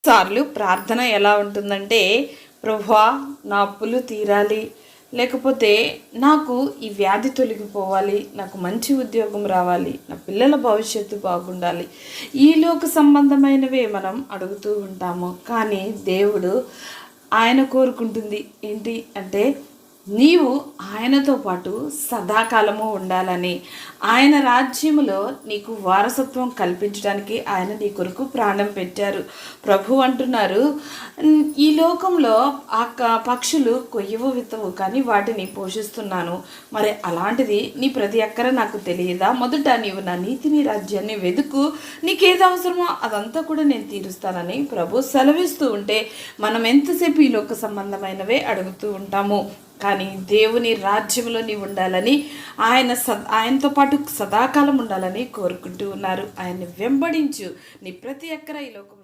సార్లు ప్రార్థన ఎలా ఉంటుందంటే, ప్రభువా నా అప్పులు తీరాలి, లేకపోతే నాకు ఈ వ్యాధి తొలగిపోవాలి, నాకు మంచి ఉద్యోగం రావాలి, నా పిల్లల భవిష్యత్తు బాగుండాలి, ఈ లోక సంబంధమైనవే మనం అడుగుతూ ఉంటాము. కానీ దేవుడు ఆయన కోరుకుంటుంది ఏంటి అంటే, నీవు ఆయనతో పాటు సదాకాలము ఉండాలని, ఆయన రాజ్యములో నీకు వారసత్వం కల్పించడానికి ఆయన నీ కొరకు ప్రాణం పెట్టారు. ప్రభు అంటున్నారు, ఈ లోకంలో పక్షులు కొయ్యవు విత్తవు కానీ వాటిని పోషిస్తున్నాను. మరి అలాంటిది నీ ప్రతి అక్కర నాకు తెలియదా? మొదట నీవు నా నీతిని రాజ్యాన్ని వెతుకు, నీకేది అవసరమో అదంతా కూడా నేను తీరుస్తానని ప్రభు సెలవిస్తూ ఉంటే, మనం ఎంతసేపు ఈ లోక సంబంధమైనవే అడుగుతూ ఉంటాము. కానీ దేవుని రాజ్యంలో నీవు ఉండాలని, ఆయనతో పాటు సదాకాలం ఉండాలని కోరుకుంటూ ఉన్నారు. ఆయన్ని వెంబడించు, నీ ప్రతి ఎక్కర ఈ లోకం